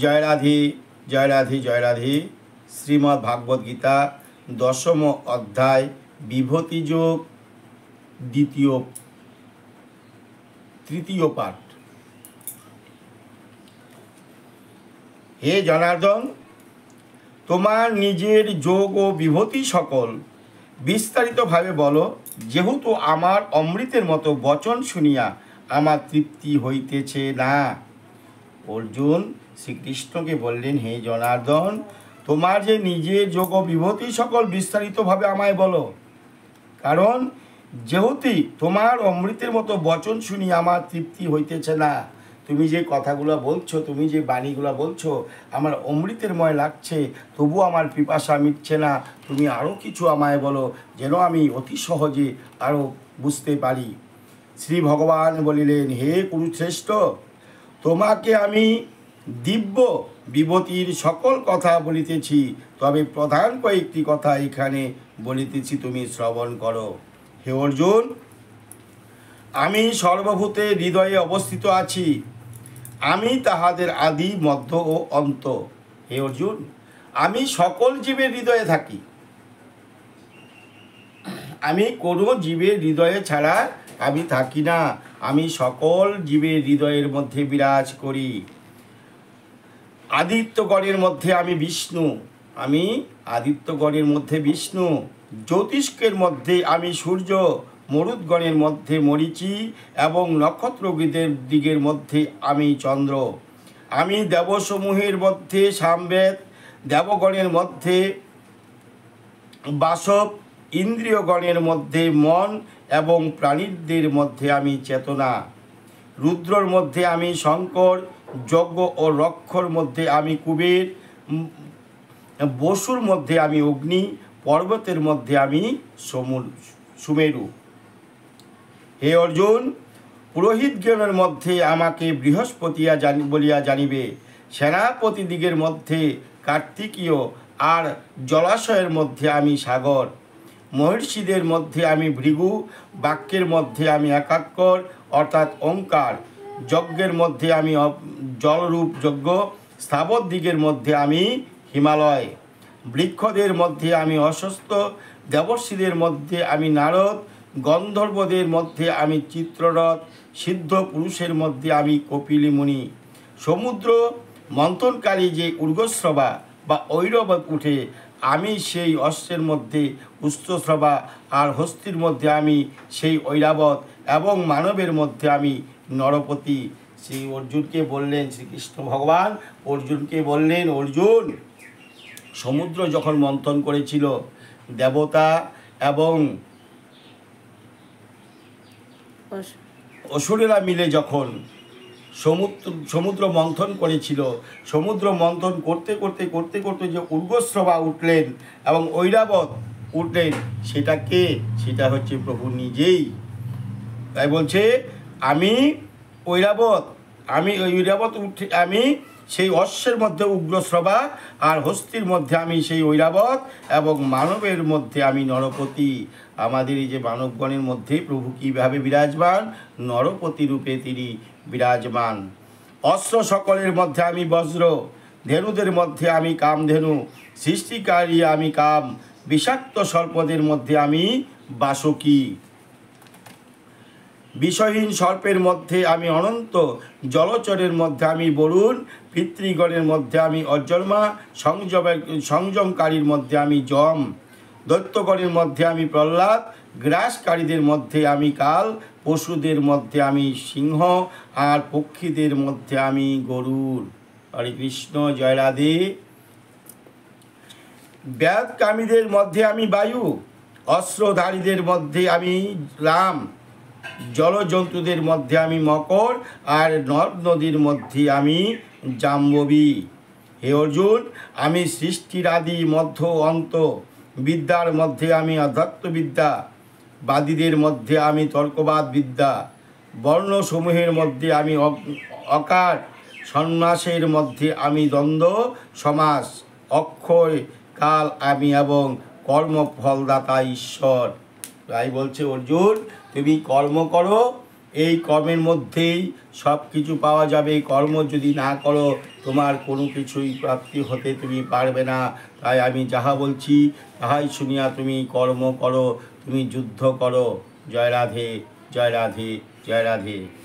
জয় রাধে, জয় রাধে, জয় রাধে। শ্রীমদ্ ভাগবত গীতা দশম অধ্যায় বিভূতিযোগ তৃতীয় পাঠ। হে জনার্দন, তোমার নিজের যোগ ও বিভূতি সকল বিস্তারিতভাবে বলো, যেহেতু আমার অমৃতের মতো বচন শুনিয়া আমার তৃপ্তি হইতেছে না। অর্জুন শ্রীকৃষ্ণকে বললেন, হে জনার্দন, তোমার যে নিজের যোগ ও বিভূতি সকল বিস্তারিতভাবে আমায় বলো, কারণ যেহেতু তোমার অমৃতের মতো বচন শুনি আমার তৃপ্তি হইতেছে না। তুমি যে কথাগুলো বলছো, তুমি যে বাণীগুলো বলছো, আমার অমৃতেরময় লাগছে, তবু আমার পিপাসা মিটছে না। তুমি আরও কিছু আমায় বলো, যেন আমি অতি সহজে আরও বুঝতে পারি। শ্রী ভগবান বলিলেন, হে কুরুশ্রেষ্ঠ, তোমাকে আমি দিব্য বিভূতির সকল কথা বলিতেছি, তবে প্রধান কয়েকটি কথা এখানে বলিতেছি, তুমি শ্রবণ করো। হে অর্জুন, আমি সর্বভূতে হৃদয়ে অবস্থিত আছি, আমি তাহাদের আদি মধ্য ও অন্ত। হে অর্জুন, আমি সকল জীবের হৃদয়ে থাকি, আমি কোনো জীবের হৃদয়ে ছাড়া আমি থাকি না, আমি সকল জীবের হৃদয়ের মধ্যে বিরাজ করি। আদিত্যগণের মধ্যে আমি বিষ্ণু, আমি আদিত্যগণের মধ্যে বিষ্ণু, জ্যোতিষ্কের মধ্যে আমি সূর্য, মরুদ্গণের মধ্যে মরীচি এবং নক্ষত্রগীদের দিগের মধ্যে আমি চন্দ্র, আমি দেবসমূহের মধ্যে সামবেদ, দেবগণের মধ্যে বাসব, ইন্দ্রিয়গণের মধ্যে মন এবং প্রাণীদের মধ্যে আমি চেতনা, রুদ্রর মধ্যে আমি শঙ্কর, যজ্ঞ ও রক্ষর মধ্যে আমি কুবের, বসুর মধ্যে আমি অগ্নি, পর্বতের মধ্যে আমি সুমেরু। হে অর্জুন, পুরোহিতগণের মধ্যে আমাকে বৃহস্পতি বলিয়া জানিবে, সেনাপতি দিগের মধ্যে কার্তিকীয়, আর জলাশয়ের মধ্যে আমি সাগর, মহর্ষিদের মধ্যে আমি ভৃগু, বাক্যের মধ্যে আমি একাক্ষর অর্থাৎ ওঙ্কার, যজ্ঞের মধ্যে আমি জলরূপ যজ্ঞ, স্থাবর দিগের মধ্যে আমি হিমালয়, বৃক্ষদের মধ্যে আমি অশ্বস্থ, দেবর্ষীদের মধ্যে আমি নারদ, গন্ধর্বদের মধ্যে আমি চিত্ররথ, সিদ্ধ পুরুষের মধ্যে আমি কপিলী মুনি, সমুদ্র মন্থনকারী যে ঊর্ধ্বশ্রবা বা ঐরবত উঠে, আমি সেই অশ্বের মধ্যে উচ্চশ্রবা, আর হস্তির মধ্যে আমি সেই ঐরাবত, এবং মানবের মধ্যে আমি নরপতি। শ্রী অর্জুনকে বললেন, শ্রীকৃষ্ণ ভগবান অর্জুনকে বললেন, অর্জুন, সমুদ্র যখন মন্থন করেছিল, দেবতা এবং অসুরেরা মিলে যখন সমুদ্র মন্থন করেছিল, সমুদ্র মন্থন করতে করতে করতে করতে যে ঊর্ধ্বশ্রবা উঠলেন এবং ঐরাবত উঠলেন, সেটা কে? সেটা হচ্ছে প্রভু নিজেই। তাই বলছে, আমি ঐরাবত উঠে, আমি সেই অশ্বের মধ্যে উগ্রশ্রবা, আর হস্তির মধ্যে আমি সেই ঐরাবত, এবং মানবের মধ্যে আমি নরপতি। আমাদের এই যে মানবগণের মধ্যে প্রভু কীভাবে বিরাজমান? নরপতি রূপে তিনি বিরাজমান। অস্ত্র সকলের মধ্যে আমি বজ্র, ধেনুদের মধ্যে আমি কামধেনু, সৃষ্টিকারী আমি কাম, বিষাক্ত সর্পদের মধ্যে আমি বাসুকী, বিষহীন সর্পের মধ্যে আমি অনন্ত, জলচরের মধ্যে আমি বরুণ, পিতৃগণের মধ্যে আমি অজন্মা, সংযমকারীর মধ্যে আমি যম, দৈত্যগণের মধ্যে আমি প্রহ্লাদ, গ্রাসকারীদের মধ্যে আমি কাল, পশুদের মধ্যে আমি সিংহ, আর পক্ষীদের মধ্যে আমি গরুড়। হরে কৃষ্ণ, জয় রাধে। ব্যাধকামীদের মধ্যে আমি বায়ু, অস্ত্রধারীদের মধ্যে আমি রাম, জলজন্তুদের মধ্যে আমি মকর, আর নদ নদীর মধ্যে আমি জাম্ববী। হে অর্জুন, আমি সৃষ্টির আদি মধ্য অন্ত, বিদ্যার মধ্যে আমি অধ্যাত্মবিদ্যা, বাদীদের মধ্যে আমি তর্কবাদ বিদ্যা, বর্ণসমূহের মধ্যে আমি অকার, সন্ন্যাসের মধ্যে আমি দ্বন্দ্ব সমাস, অক্ষয় কাল আমি, এবং কর্মফলদাতা ঈশ্বর। তাই বলছে, অর্জুন, তুমি কর্ম করো, এই কর্মের মধ্যেই সব কিছু পাওয়া যাবে। কর্ম যদি না করো তোমার কোনো কিছুই প্রাপ্তি হতে তুমি পারবে না। তাই আমি যাহা বলছি তাহাই শুনিয়া তুমি কর্ম করো, তুমি যুদ্ধ করো। জয় রাধে, জয় রাধে, জয় রাধে।